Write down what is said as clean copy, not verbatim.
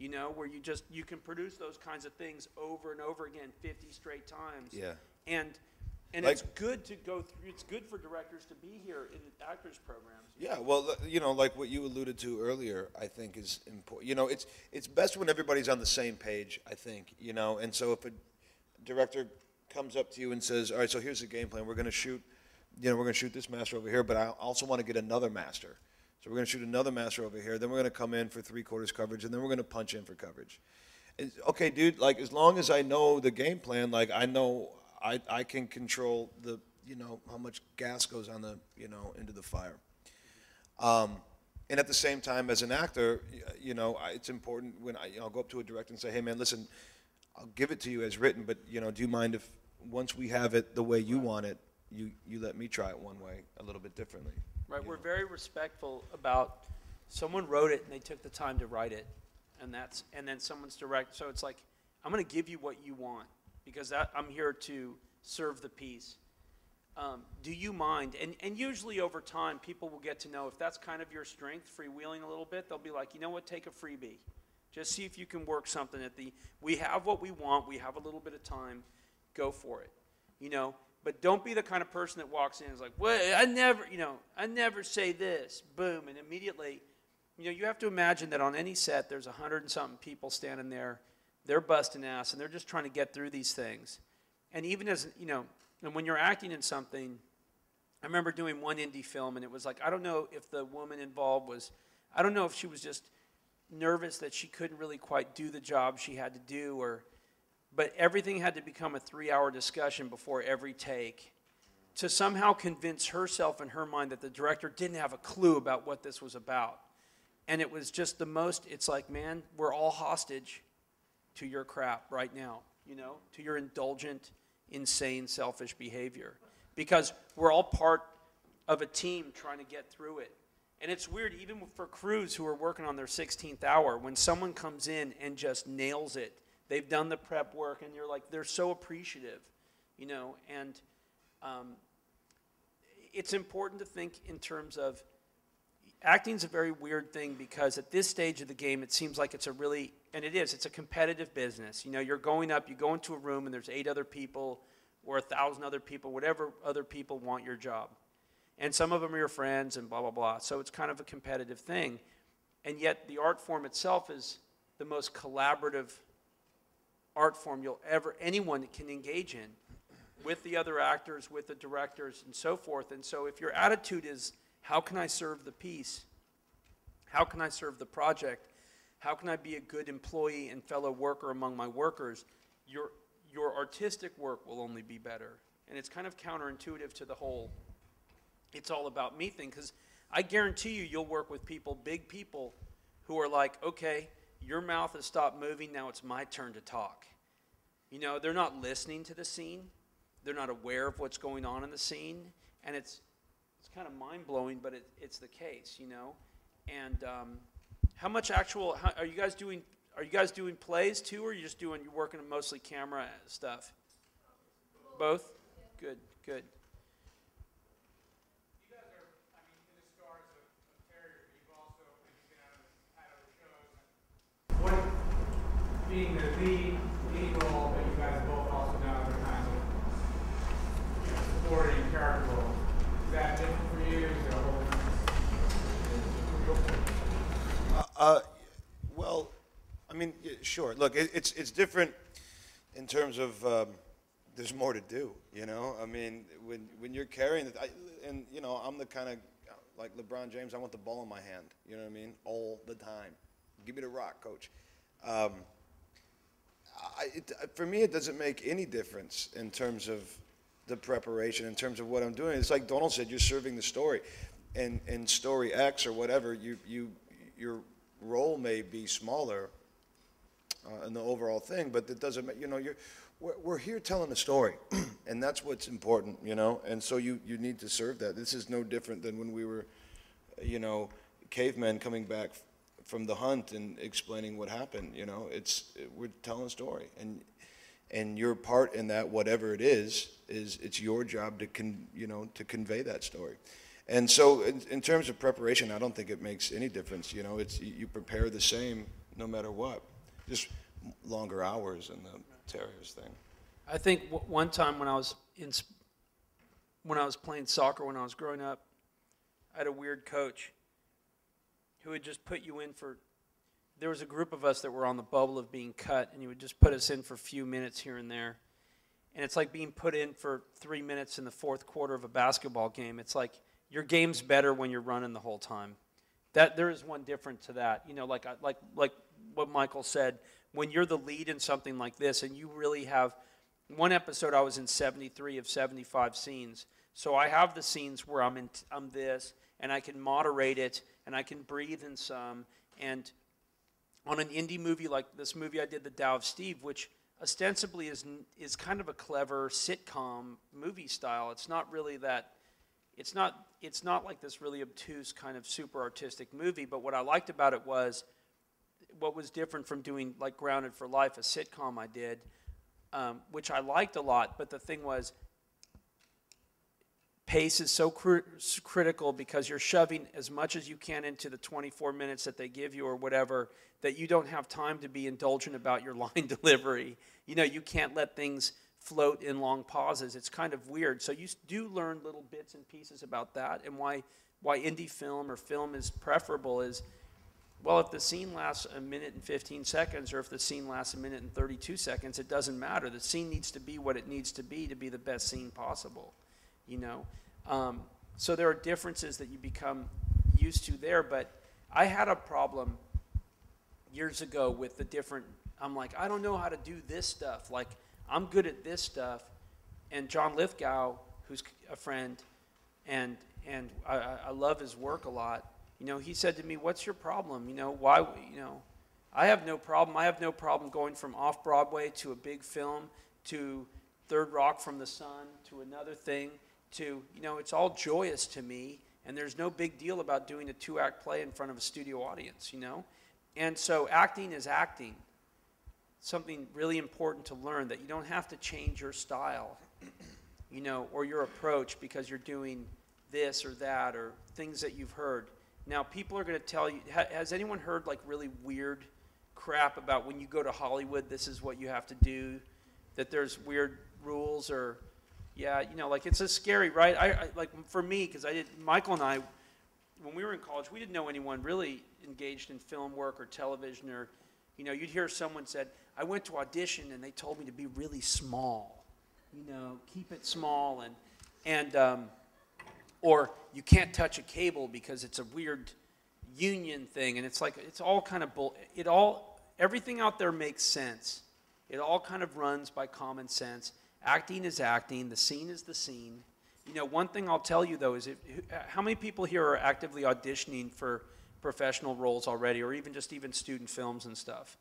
you know, where you can produce those kinds of things over and over again 50 straight times. Yeah. And Like, it's good to go through, it's good for directors to be here in the actors programs. yeah, well, you know, like what you alluded to earlier, I think is important. You know, it's best when everybody's on the same page, I think, you know, and so if a director comes up to you and says, all right, so here's the game plan, we're going to shoot, you know, we're going to shoot this master over here, but I also want to get another master. So we're going to shoot another master over here, then we're going to come in for 3/4 coverage, and then we're going to punch in for coverage. And, okay, dude, like, as long as I know the game plan, like, I know I can control the, you know, how much gas goes on the, you know, into the fire. And at the same time, as an actor, you know, it's important when I'll go up to a director and say, hey, man, listen, I'll give it to you as written, but, you know, do you mind if once we have it the way you want it, you let me try it one way a little bit differently? Right, we're very respectful about someone wrote it and they took the time to write it, and then someone's direct. So it's like, I'm going to give you what you want because I'm here to serve the piece. Do you mind? And usually over time, people will get to know if that's kind of your strength, freewheeling a little bit. They'll be like, you know what, take a freebie. Just see if you can work something we have what we want, we have a little bit of time, go for it, you know. But don't be the kind of person that walks in and is like, well, I never say this, boom, and immediately, you know, you have to imagine that on any set, there's 100 and something people standing there, they're busting ass, and they're just trying to get through these things. And even as, you know, and when you're acting in something, I remember doing one indie film, and it was like, I don't know if the woman involved was, I don't know if she was just nervous that she couldn't really quite do the job she had to do, but everything had to become a 3-hour discussion before every take to somehow convince herself in her mind that the director didn't have a clue about what this was about. And it was just the most, it's like, man, we're all hostage to your crap right now, you know, to your indulgent, insane, selfish behavior. Because we're all part of a team trying to get through it. And it's weird, even for crews who are working on their 16th hour, when someone comes in and just nails it, they've done the prep work, and you're like, they're so appreciative, you know. And it's important to think in terms of, acting's a very weird thing because at this stage of the game, it seems like it's a really, and it is, it's a competitive business. You know, you're going up, you go into a room, and there's 8 other people or 1,000 other people, whatever other people want your job. And some of them are your friends and blah, blah, blah. So it's kind of a competitive thing. And yet the art form itself is the most collaborative art form anyone can engage in with the other actors, with the directors, and so forth. And so if your attitude is, how can I serve the piece? How can I serve the project? How can I be a good employee and fellow worker among my workers? Your artistic work will only be better. And it's kind of counterintuitive to the whole it's all about me thing, because I guarantee you'll work with people, big people, who are like, okay, your mouth has stopped moving, now it's my turn to talk. You know, they're not listening to the scene. They're not aware of what's going on in the scene. And it's kind of mind-blowing, but it's the case, you know. And how much actual, are you guys doing plays too, or are you just you're working on mostly camera stuff? Both? Good, good. You guys are, I mean, in the stars of Terriers, but you've also been out of the shows. What, being the lead role, but you guys both also now other kinds of supporting character roles. Is that different for you? Is there a whole Well, I mean, yeah, sure. Look, it's different in terms of there's more to do, you know? I mean, when you're carrying it, and, you know, I'm the kind of, like LeBron James, I want the ball in my hand, you know what I mean? All the time. Give me the rock, coach. For me, it doesn't make any difference in terms of the preparation, in terms of what I'm doing. It's like Donal said, you're serving the story. And in story X or whatever, your role may be smaller in the overall thing, but it doesn't, you know, we're here telling a story, and that's what's important, you know, and so you need to serve that. This is no different than when we were, you know, cavemen coming back from the hunt and explaining what happened, you know. We're telling a story, and your part in that, whatever it is it's your job to to convey that story. And so in terms of preparation, I don't think it makes any difference, you know. You prepare the same no matter what. Just longer hours in the Terriers thing. I think one time when I was playing soccer when I was growing up, I had a weird coach who would just put you in for. There was a group of us that were on the bubble of being cut, and he would just put us in for a few minutes here and there. And it's like being put in for 3 minutes in the fourth quarter of a basketball game. It's like your game's better when you're running the whole time. That there is one difference to that. You know, like what Michael said, when you're the lead in something like this, and you really have. One episode I was in 73 of 75 scenes, so I have the scenes where I'm this, and I can moderate it, and I can breathe in some. And on an indie movie like this movie I did, The Tao of Steve, which ostensibly is kind of a clever sitcom movie style. It's not really that. It's not like this really obtuse kind of super artistic movie. But what I liked about it was what was different from doing like Grounded for Life, a sitcom I did, which I liked a lot. But the thing was, pace is so critical because you're shoving as much as you can into the 24 minutes that they give you or whatever, that you don't have time to be indulgent about your line delivery. You know, you can't let things float in long pauses. It's kind of weird. So you do learn little bits and pieces about that, and why indie film or film is preferable is, well, if the scene lasts a minute and 15 seconds or if the scene lasts a minute and 32 seconds, it doesn't matter. The scene needs to be what it needs to be the best scene possible, you know. So there are differences that you become used to there, but I had a problem years ago with the different, I'm like, I don't know how to do this stuff. Like, I'm good at this stuff. And John Lithgow, who's a friend, and I love his work a lot, you know, he said to me, what's your problem? You know, why, you know, I have no problem. I have no problem going from off-Broadway to a big film to Third Rock from the Sun to another thing to, you know, it's all joyous to me, and there's no big deal about doing a 2-act play in front of a studio audience, you know? And so acting is acting. Something really important to learn, that you don't have to change your style, you know, or your approach because you're doing this or that or things that you've heard. Now, people are going to tell you, has anyone heard like really weird crap about when you go to Hollywood, this is what you have to do, that there's weird rules or, yeah, you know, like it's a scary, right? I like for me, because Michael and I, when we were in college, we didn't know anyone really engaged in film work or television or, you know, you'd hear someone said, I went to audition and they told me to be really small, you know, keep it small and or you can't touch a cable because it's a weird union thing, and it's like, it's all kind of everything out there makes sense. It all kind of runs by common sense. Acting is acting, the scene is the scene. You know, one thing I'll tell you though is, how many people here are actively auditioning for professional roles already, or even student films and stuff?